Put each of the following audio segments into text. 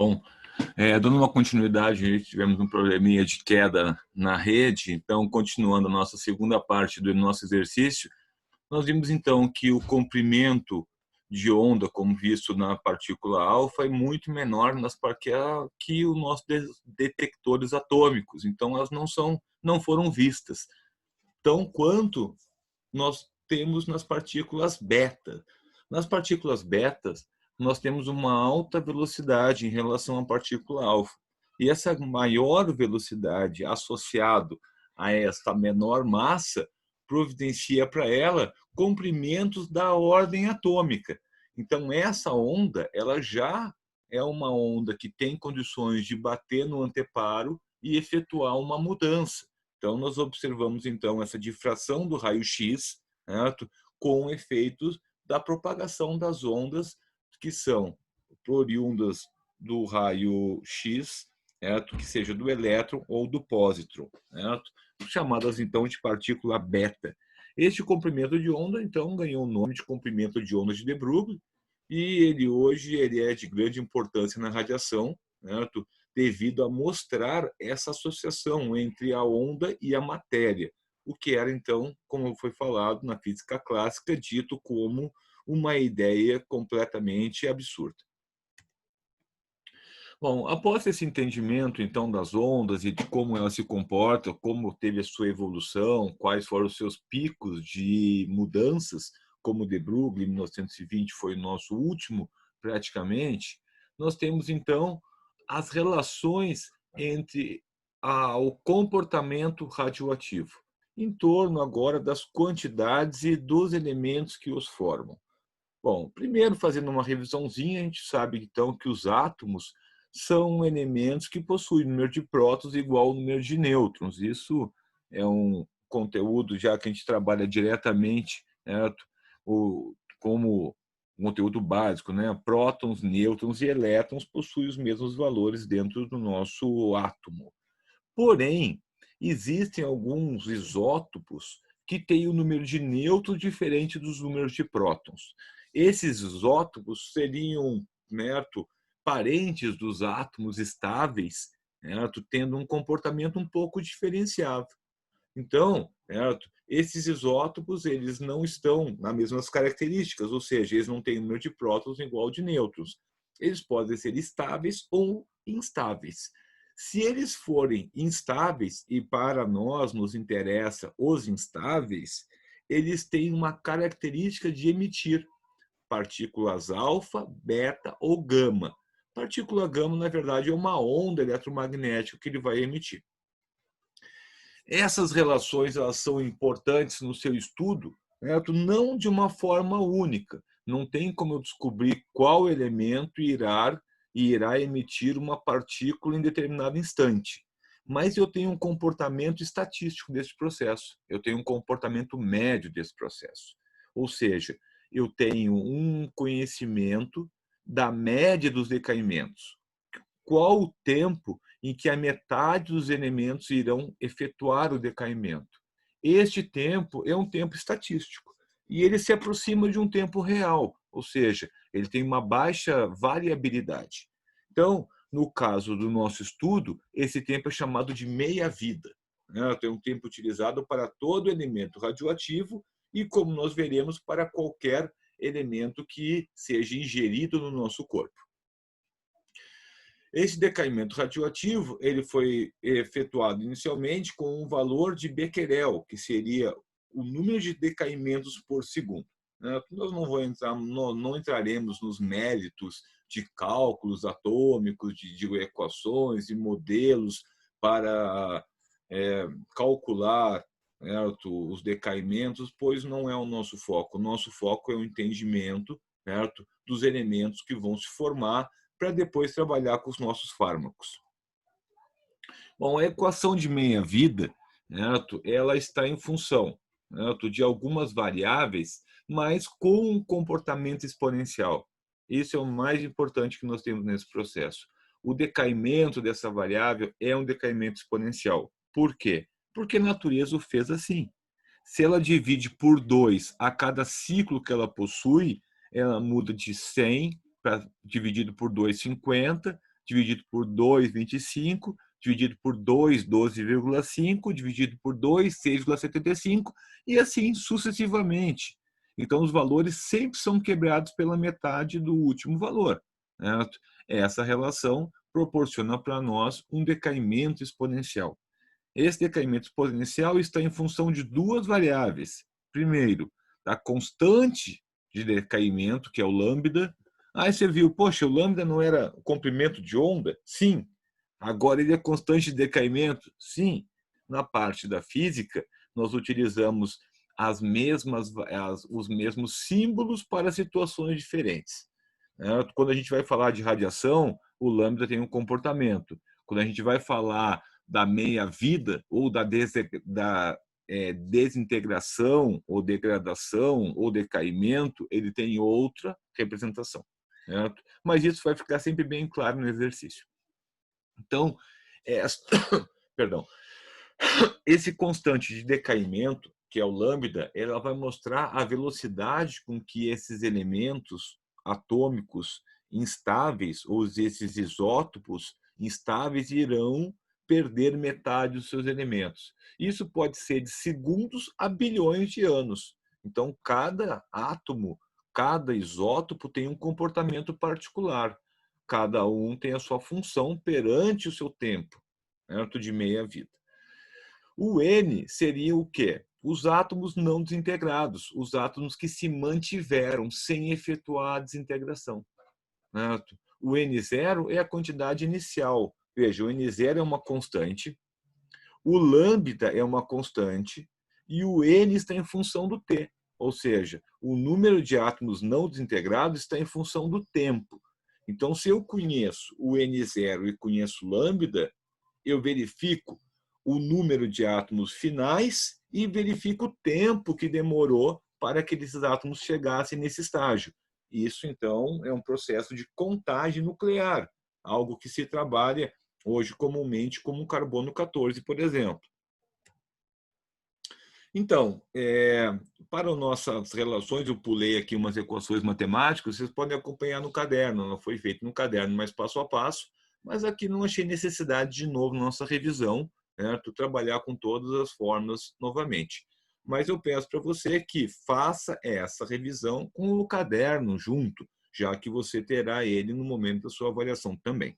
Bom, dando uma continuidade, tivemos um probleminha de queda na rede, então, continuando a nossa segunda parte do nosso exercício, nós vimos então que o comprimento de onda, como visto na partícula alfa, é muito menor que os nossos detectores atômicos, então elas não foram vistas, tão quanto nós temos nas partículas beta. Nas partículas betas, nós temos uma alta velocidade em relação à partícula alfa. E essa maior velocidade associado a esta menor massa providencia para ela comprimentos da ordem atômica. Então essa onda, ela já é uma onda que tem condições de bater no anteparo e efetuar uma mudança. Então nós observamos então essa difração do raio-x, certo? Com efeitos da propagação das ondas que são oriundas do raio X, certo? Que seja do elétron ou do pósitron, certo? Chamadas então de partícula beta. Este comprimento de onda então ganhou o nome de comprimento de onda de de Broglie e ele é de grande importância na radiação, certo? Devido a mostrar essa associação entre a onda e a matéria, o que era, então, como foi falado na física clássica, dito como uma ideia completamente absurda. Bom, após esse entendimento, então, das ondas e de como elas se comportam, como teve a sua evolução, quais foram os seus picos de mudanças, como o de Broglie, em 1920, foi o nosso último, praticamente, nós temos, então, as relações entre o comportamento radioativo, em torno agora das quantidades e dos elementos que os formam. Bom, primeiro, fazendo uma revisãozinha, a gente sabe então que os átomos são elementos que possuem número de prótons igual ao número de nêutrons. Isso é um conteúdo, já que a gente trabalha diretamente, certo? Como conteúdo básico, né? Prótons, nêutrons e elétrons possuem os mesmos valores dentro do nosso átomo. Porém, existem alguns isótopos que têm o número de nêutrons diferente dos números de prótons. Esses isótopos seriam, certo, parentes dos átomos estáveis, certo, tendo um comportamento um pouco diferenciado. Então, certo, esses isótopos eles não estão nas mesmas características, ou seja, eles não têm número de prótons igual ao de nêutrons. Eles podem ser estáveis ou instáveis. Se eles forem instáveis, e para nós nos interessa os instáveis, eles têm uma característica de emitir partículas alfa, beta ou gama. Partícula gama, na verdade, é uma onda eletromagnética que ele vai emitir. Essas relações elas são importantes no seu estudo, certo? Não de uma forma única. Não tem como eu descobrir qual elemento irá emitir uma partícula em determinado instante. Mas eu tenho um comportamento estatístico desse processo. Eu tenho um comportamento médio desse processo. Ou seja, eu tenho um conhecimento da média dos decaimentos. Qual o tempo em que a metade dos elementos irão efetuar o decaimento? Este tempo é um tempo estatístico e ele se aproxima de um tempo real, ou seja, ele tem uma baixa variabilidade. Então, no caso do nosso estudo, esse tempo é chamado de meia-vida. Tem um tempo utilizado para todo elemento radioativo e, como nós veremos, para qualquer elemento que seja ingerido no nosso corpo. Esse decaimento radioativo ele foi efetuado inicialmente com um valor de Becquerel, que seria o número de decaimentos por segundo. Nós não entraremos nos méritos de cálculos atômicos, de equações e modelos para calcular, certo, os decaimentos, pois não é o nosso foco. O nosso foco é o entendimento, certo, dos elementos que vão se formar para depois trabalhar com os nossos fármacos. Bom, a equação de meia-vida, ela está em função, de algumas variáveis, mas com um comportamento exponencial. Isso é o mais importante que nós temos nesse processo. O decaimento dessa variável é um decaimento exponencial. Por quê? Porque a natureza o fez assim. Se ela divide por 2 a cada ciclo que ela possui, ela muda de 100 dividido por 2, 50, dividido por 2, 25, dividido por 2, 12,5, dividido por 2, 6,75, e assim sucessivamente. Então, os valores sempre são quebrados pela metade do último valor. Certo? Essa relação proporciona para nós um decaimento exponencial. Esse decaimento exponencial está em função de duas variáveis. Primeiro, da constante de decaimento, que é o lambda. Aí você viu, poxa, o lambda não era comprimento de onda? Sim. Agora ele é constante de decaimento? Sim. Na parte da física, nós utilizamos os mesmos símbolos para situações diferentes. Quando a gente vai falar de radiação, o lambda tem um comportamento. Quando a gente vai falar da meia-vida ou da desintegração ou degradação ou decaimento, ele tem outra representação. Certo? Mas isso vai ficar sempre bem claro no exercício. Então, perdão, esse constante de decaimento, que é o lambda, ela vai mostrar a velocidade com que esses elementos atômicos instáveis, ou esses isótopos instáveis, irão perder metade dos seus elementos. Isso pode ser de segundos a bilhões de anos. Então, cada átomo, cada isótopo tem um comportamento particular. Cada um tem a sua função perante o seu tempo, certo? De meia-vida. O N seria o quê? Os átomos não desintegrados, os átomos que se mantiveram sem efetuar a desintegração. Certo? O N0 é a quantidade inicial. Veja, o N0 é uma constante, o lambda é uma constante e o N está em função do T. Ou seja, o número de átomos não desintegrados está em função do tempo. Então, se eu conheço o N0 e conheço o lambda, eu verifico o número de átomos finais e verifico o tempo que demorou para que esses átomos chegassem nesse estágio. Isso, então, é um processo de contagem nuclear, algo que se trabalha hoje comumente como carbono 14, por exemplo. Então, para nossas relações, eu pulei aqui umas equações matemáticas, vocês podem acompanhar no caderno, não foi feito no caderno, mas passo a passo, mas aqui não achei necessidade de novo na nossa revisão, certo? Trabalhar com todas as fórmulas novamente. Mas eu peço para você que faça essa revisão com o caderno junto, já que você terá ele no momento da sua avaliação também.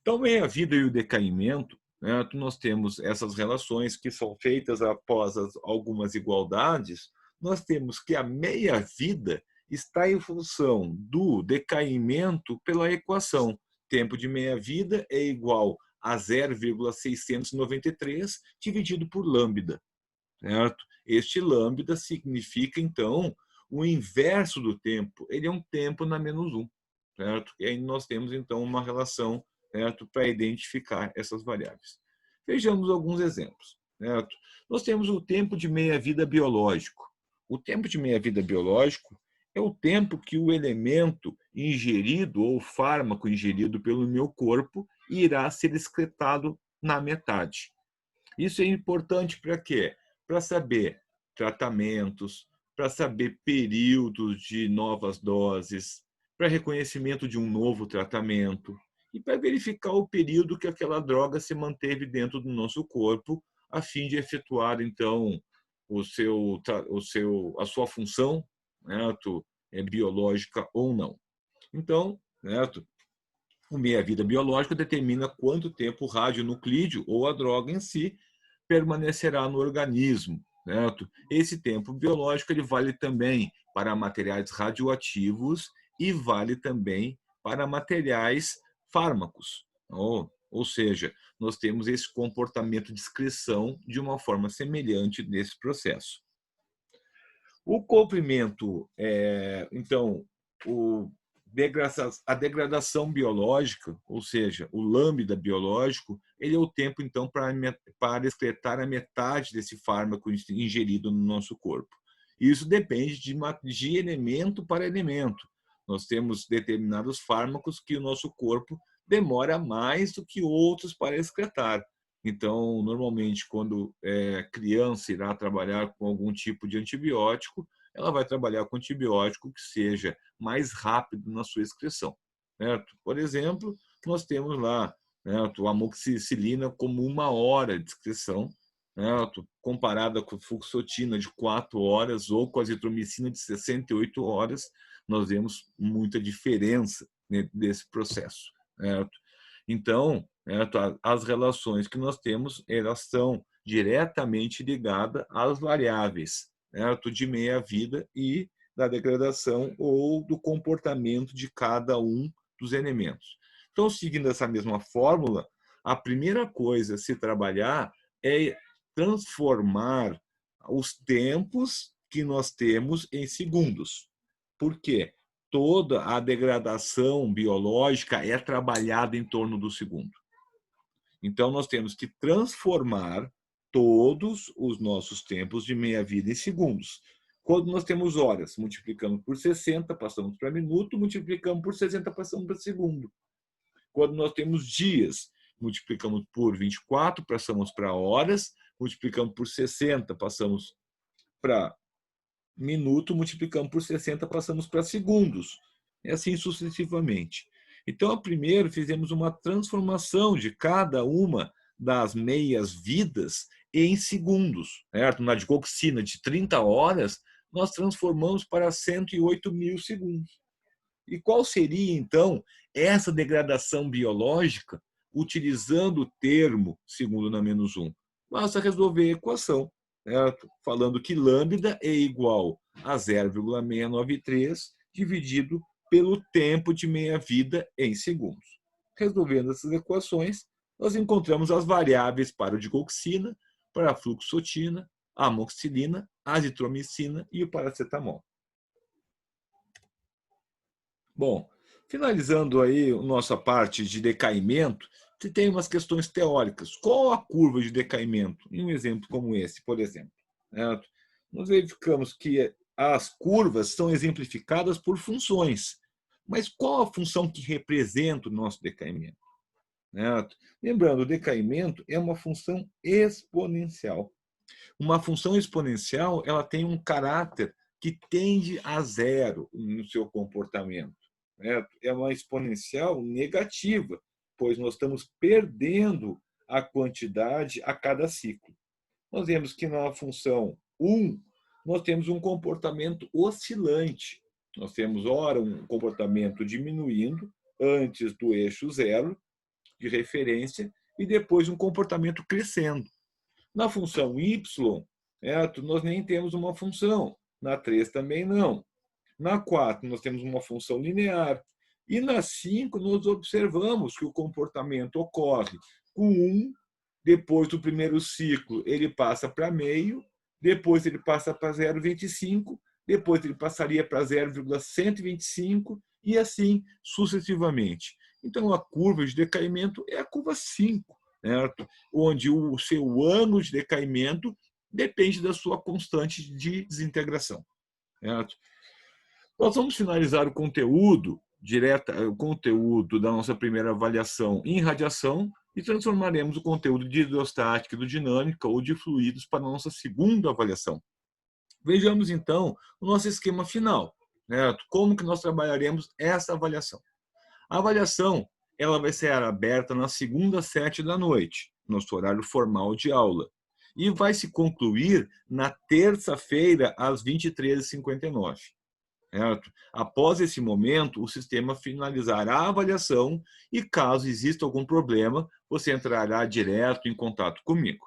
Então, meia-vida e o decaimento, né, nós temos essas relações que são feitas após algumas igualdades. Nós temos que a meia-vida está em função do decaimento pela equação. Tempo de meia-vida é igual a 0,693 dividido por lambda. Certo? Este lambda significa, então, o inverso do tempo. Ele é um tempo na menos 1. Certo? E aí nós temos, então, uma relação, certo, para identificar essas variáveis. Vejamos alguns exemplos. Certo? Nós temos o tempo de meia-vida biológico. O tempo de meia-vida biológico é o tempo que o elemento ingerido ou fármaco ingerido pelo meu corpo irá ser excretado na metade. Isso é importante para quê? Para saber tratamentos, para saber períodos de novas doses, para reconhecimento de um novo tratamento e para verificar o período que aquela droga se manteve dentro do nosso corpo, a fim de efetuar, então, a sua função, certo? Biológica ou não. Então, certo? O meia-vida biológica determina quanto tempo o radionuclídeo ou a droga em si permanecerá no organismo. Certo? Esse tempo biológico ele vale também para materiais radioativos e vale também para materiais fármacos. Ou seja, nós temos esse comportamento de excreção de uma forma semelhante nesse processo. O comprimento, então, a degradação biológica, ou seja, o lambda biológico, ele é o tempo, então, para excretar a metade desse fármaco ingerido no nosso corpo. Isso depende de elemento para elemento. Nós temos determinados fármacos que o nosso corpo demora mais do que outros para excretar. Então, normalmente, quando criança irá trabalhar com algum tipo de antibiótico, ela vai trabalhar com antibiótico que seja mais rápido na sua excreção. Certo? Por exemplo, que nós temos lá, né, a amoxicilina como 1 hora de excreção, né, comparada com a fluoxetina de 4 horas ou com a azitromicina de 68 horas, nós vemos muita diferença, né, desse processo. Certo? Então, certo, as relações que nós temos, elas são diretamente ligadas às variáveis, certo, de meia-vida e da degradação ou do comportamento de cada um dos elementos. Então, seguindo essa mesma fórmula, a primeira coisa a se trabalhar é transformar os tempos que nós temos em segundos. Por quê? Toda a degradação biológica é trabalhada em torno do segundo. Então, nós temos que transformar todos os nossos tempos de meia-vida em segundos. Quando nós temos horas, multiplicamos por 60, passamos para minuto, multiplicamos por 60, passamos para segundo. Quando nós temos dias, multiplicamos por 24, passamos para horas, multiplicamos por 60, passamos para minuto, multiplicamos por 60, passamos para segundos. E assim sucessivamente. Então, primeiro, fizemos uma transformação de cada uma das meias-vidas em segundos. Certo? Na digoxina de 30 horas, nós transformamos para 108 mil segundos. E qual seria, então, essa degradação biológica utilizando o termo segundo na menos 1? Basta resolver a equação, certo? Falando que lambda é igual a 0,693 dividido pelo tempo de meia-vida em segundos. Resolvendo essas equações, nós encontramos as variáveis para a digoxina, para a fluoxetina, a amoxicilina, a azitromicina e o paracetamol. Bom, finalizando aí a nossa parte de decaimento, você tem umas questões teóricas. Qual a curva de decaimento? Em um exemplo como esse, por exemplo. Certo? Nós verificamos que as curvas são exemplificadas por funções. Mas qual a função que representa o nosso decaimento? Certo? Lembrando, o decaimento é uma função exponencial. Uma função exponencial, ela tem um caráter que tende a zero no seu comportamento. É uma exponencial negativa, pois nós estamos perdendo a quantidade a cada ciclo. Nós vemos que na função 1, nós temos um comportamento oscilante. Nós temos, ora, um comportamento diminuindo antes do eixo zero de referência e depois um comportamento crescendo. Na função y, nós nem temos uma função. Na 3 também não. Na 4, nós temos uma função linear. E na 5, nós observamos que o comportamento ocorre com 1, depois do primeiro ciclo, ele passa para meio, depois ele passa para 0,25, depois ele passaria para 0,125 e assim sucessivamente. Então, a curva de decaimento é a curva 5, certo? Onde o seu ano de decaimento depende da sua constante de desintegração. Certo? Nós vamos finalizar o conteúdo da nossa primeira avaliação em radiação e transformaremos o conteúdo de hidrostática, hidrodinâmica ou de fluidos para a nossa segunda avaliação. Vejamos, então, o nosso esquema final. Certo? Como que nós trabalharemos essa avaliação? A avaliação ela vai ser aberta na segunda às 7 da noite, nosso horário formal de aula, e vai se concluir na terça-feira às 23h59. Certo? Após esse momento, o sistema finalizará a avaliação e, caso exista algum problema, você entrará direto em contato comigo.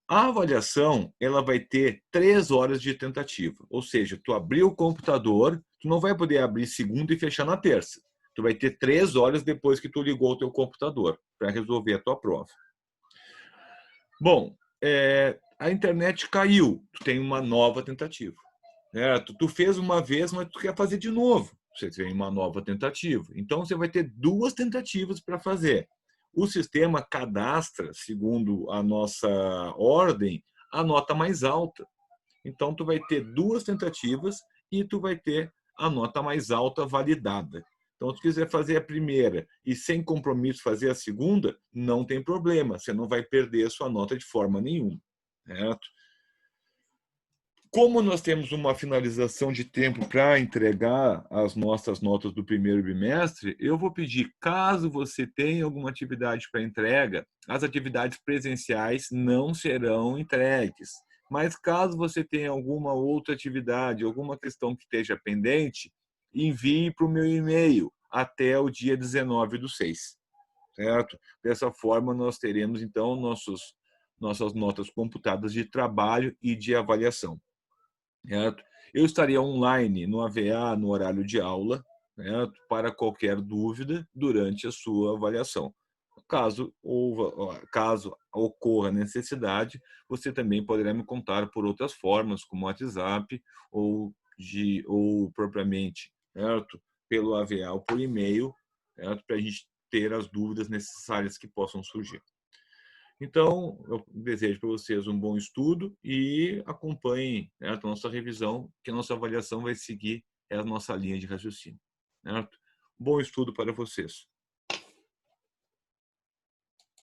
A avaliação ela vai ter 3 horas de tentativa, ou seja, tu abriu o computador, tu não vai poder abrir segunda e fechar na terça. Tu vai ter 3 horas depois que tu ligou o teu computador para resolver a tua prova. Bom, a internet caiu, tu tem uma nova tentativa. Certo? Tu fez uma vez, mas tu quer fazer de novo. Você tem uma nova tentativa. Então, você vai ter 2 tentativas para fazer. O sistema cadastra, segundo a nossa ordem, a nota mais alta. Então, tu vai ter 2 tentativas e tu vai ter a nota mais alta validada. Então, se tu quiser fazer a primeira e sem compromisso fazer a segunda, não tem problema. Você não vai perder a sua nota de forma nenhuma. Certo? Como nós temos uma finalização de tempo para entregar as nossas notas do primeiro bimestre, eu vou pedir, caso você tenha alguma atividade para entrega, as atividades presenciais não serão entregues. Mas caso você tenha alguma outra atividade, alguma questão que esteja pendente, envie para o meu e-mail até o dia 19/6, certo? Dessa forma, nós teremos, então, nossas notas computadas de trabalho e de avaliação. Certo? Eu estaria online no AVA no horário de aula, certo? Para qualquer dúvida durante a sua avaliação. Caso ocorra necessidade, você também poderá me contar por outras formas, como WhatsApp ou propriamente, certo? Pelo AVA ou por e-mail, certo? Para a gente ter as dúvidas necessárias que possam surgir. Então, eu desejo para vocês um bom estudo e acompanhem, certo, a nossa revisão, que a nossa avaliação vai seguir a nossa linha de raciocínio. Certo? Bom estudo para vocês.